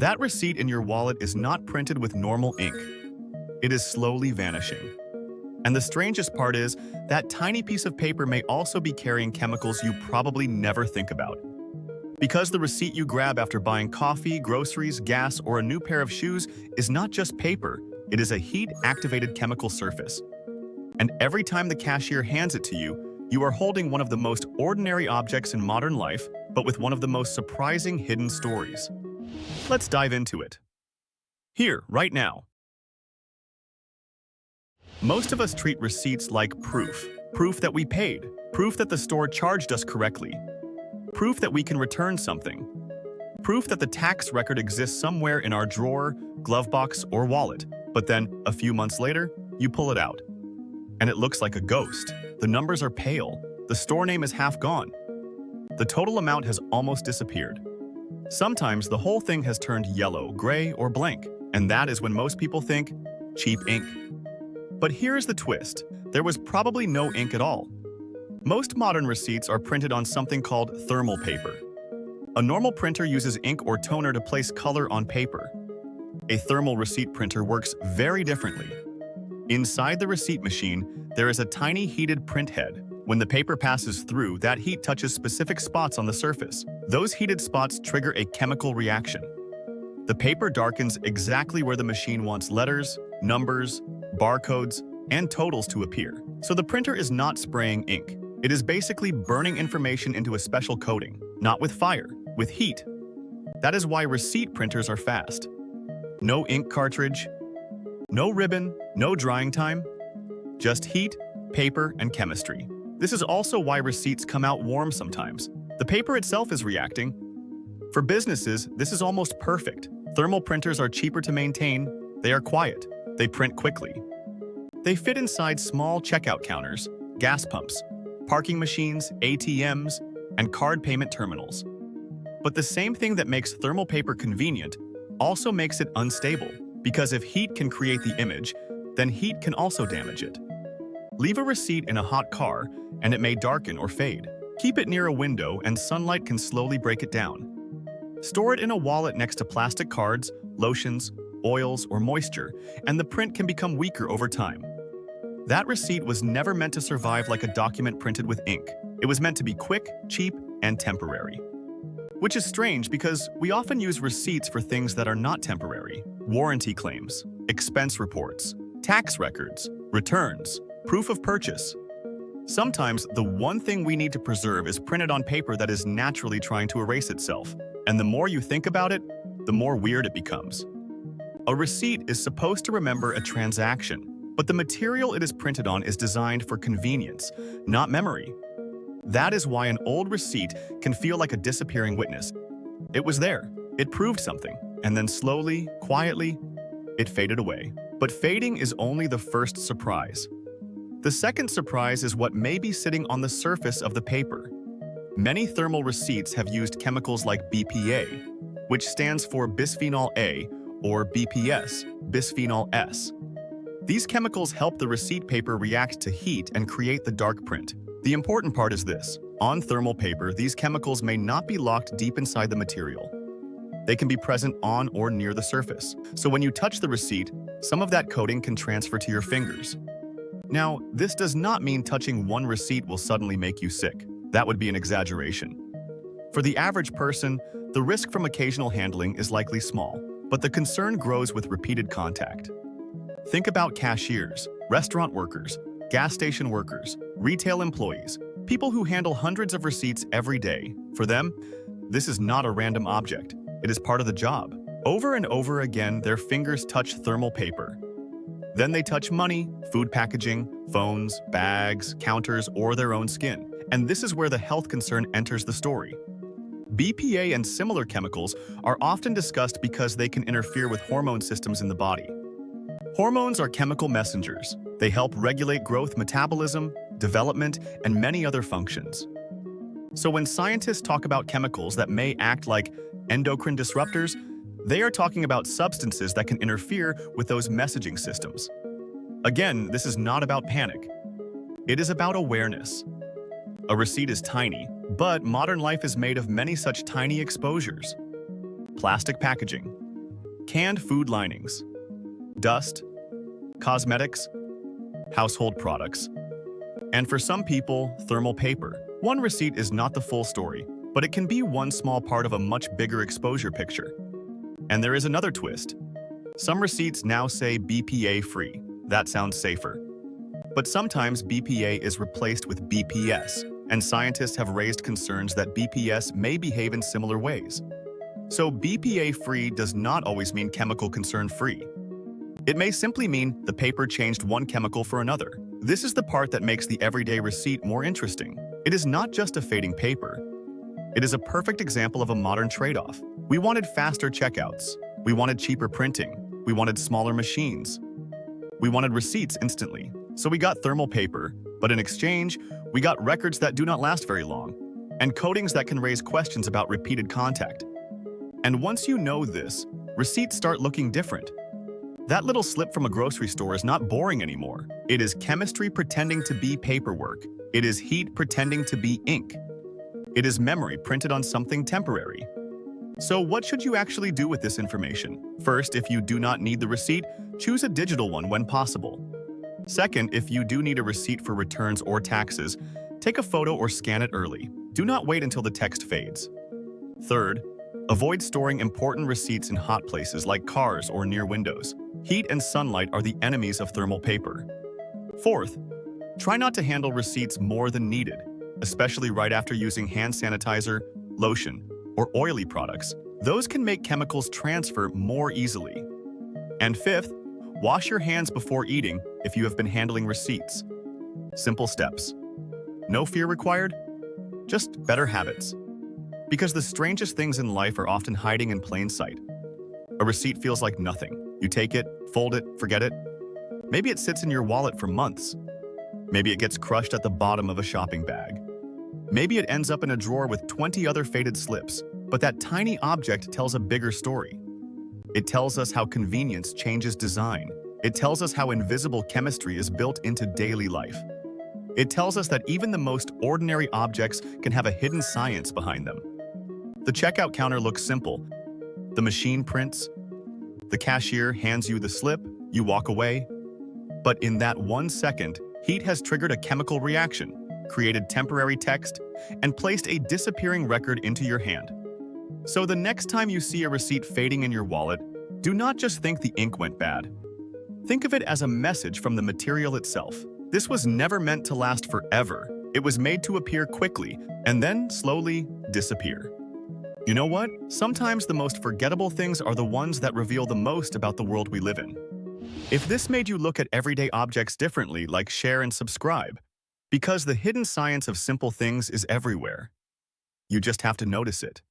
That receipt in your wallet is not printed with normal ink. It is slowly vanishing. And the strangest part is, that tiny piece of paper may also be carrying chemicals you probably never think about. Because the receipt you grab after buying coffee, groceries, gas, or a new pair of shoes is not just paper, it is a heat-activated chemical surface. And every time the cashier hands it to you, you are holding one of the most ordinary objects in modern life, but with one of the most surprising hidden stories. Let's dive into it. Here, right now. Most of us treat receipts like proof. Proof that we paid. Proof that the store charged us correctly. Proof that we can return something. Proof that the tax record exists somewhere in our drawer, glove box, or wallet. But then, a few months later, you pull it out. And it looks like a ghost. The numbers are pale. The store name is half gone. The total amount has almost disappeared. Sometimes the whole thing has turned yellow, gray, or blank. And that is when most people think, cheap ink. But here's the twist. There was probably no ink at all. Most modern receipts are printed on something called thermal paper. A normal printer uses ink or toner to place color on paper. A thermal receipt printer works very differently. Inside the receipt machine, there is a tiny heated print head. When the paper passes through, that heat touches specific spots on the surface. Those heated spots trigger a chemical reaction. The paper darkens exactly where the machine wants letters, numbers, barcodes, and totals to appear. So the printer is not spraying ink. It is basically burning information into a special coating, not with fire, with heat. That is why receipt printers are fast. No ink cartridge, no ribbon, no drying time, just heat, paper, and chemistry. This is also why receipts come out warm sometimes. The paper itself is reacting. For businesses, this is almost perfect. Thermal printers are cheaper to maintain, they are quiet, they print quickly. They fit inside small checkout counters, gas pumps, parking machines, ATMs, and card payment terminals. But the same thing that makes thermal paper convenient also makes it unstable, because if heat can create the image, then heat can also damage it. Leave a receipt in a hot car, and it may darken or fade. Keep it near a window, and sunlight can slowly break it down. Store it in a wallet next to plastic cards, lotions, oils, or moisture, and the print can become weaker over time. That receipt was never meant to survive like a document printed with ink. It was meant to be quick, cheap, and temporary. Which is strange because we often use receipts for things that are not temporary. Warranty claims, expense reports, tax records, returns, proof of purchase. Sometimes the one thing we need to preserve is printed on paper that is naturally trying to erase itself. And the more you think about it, the more weird it becomes. A receipt is supposed to remember a transaction, but the material it is printed on is designed for convenience, not memory. That is why an old receipt can feel like a disappearing witness. It was there, it proved something, and then slowly, quietly, it faded away. But fading is only the first surprise. The second surprise is what may be sitting on the surface of the paper. Many thermal receipts have used chemicals like BPA, which stands for bisphenol A, or BPS, bisphenol S. These chemicals help the receipt paper react to heat and create the dark print. The important part is this. On thermal paper, these chemicals may not be locked deep inside the material. They can be present on or near the surface. So when you touch the receipt, some of that coating can transfer to your fingers. Now, this does not mean touching one receipt will suddenly make you sick. That would be an exaggeration. For the average person, the risk from occasional handling is likely small, but the concern grows with repeated contact. Think about cashiers, restaurant workers, gas station workers, retail employees, people who handle hundreds of receipts every day. For them, this is not a random object. It is part of the job. Over and over again, their fingers touch thermal paper. Then they touch money, food packaging, phones, bags, counters, or their own skin. And this is where the health concern enters the story. BPA and similar chemicals are often discussed because they can interfere with hormone systems in the body. Hormones are chemical messengers. They help regulate growth, metabolism, development, and many other functions. So when scientists talk about chemicals that may act like endocrine disruptors, they are talking about substances that can interfere with those messaging systems. Again, this is not about panic. It is about awareness. A receipt is tiny, but modern life is made of many such tiny exposures. Plastic packaging, canned food linings, dust, cosmetics, household products, and for some people, thermal paper. One receipt is not the full story, but it can be one small part of a much bigger exposure picture. And there is another twist. Some receipts now say BPA-free. That sounds safer. But sometimes BPA is replaced with BPS, and scientists have raised concerns that BPS may behave in similar ways. So BPA-free does not always mean chemical concern-free. It may simply mean the paper changed one chemical for another. This is the part that makes the everyday receipt more interesting. It is not just a fading paper. It is a perfect example of a modern trade-off. We wanted faster checkouts. We wanted cheaper printing. We wanted smaller machines. We wanted receipts instantly. So we got thermal paper, but in exchange, we got records that do not last very long, and coatings that can raise questions about repeated contact. And once you know this, receipts start looking different. That little slip from a grocery store is not boring anymore. It is chemistry pretending to be paperwork. It is heat pretending to be ink. It is memory printed on something temporary. So what should you actually do with this information? First, if you do not need the receipt, choose a digital one when possible. Second, if you do need a receipt for returns or taxes, take a photo or scan it early. Do not wait until the text fades. Third, avoid storing important receipts in hot places like cars or near windows. Heat and sunlight are the enemies of thermal paper. Fourth, try not to handle receipts more than needed, especially right after using hand sanitizer, lotion, or oily products. Those can make chemicals transfer more easily. And fifth, wash your hands before eating if you have been handling receipts. Simple steps. No fear required, just better habits. Because the strangest things in life are often hiding in plain sight. A receipt feels like nothing. You take it, fold it, forget it. Maybe it sits in your wallet for months. Maybe it gets crushed at the bottom of a shopping bag. Maybe it ends up in a drawer with 20 other faded slips, but that tiny object tells a bigger story. It tells us how convenience changes design. It tells us how invisible chemistry is built into daily life. It tells us that even the most ordinary objects can have a hidden science behind them. The checkout counter looks simple. The machine prints. The cashier hands you the slip. You walk away. But in that 1 second, heat has triggered a chemical reaction, created temporary text, and placed a disappearing record into your hand. So the next time you see a receipt fading in your wallet, do not just think the ink went bad. Think of it as a message from the material itself. This was never meant to last forever. It was made to appear quickly and then slowly disappear. You know what? Sometimes the most forgettable things are the ones that reveal the most about the world we live in. If this made you look at everyday objects differently, like share and subscribe, because the hidden science of simple things is everywhere. You just have to notice it.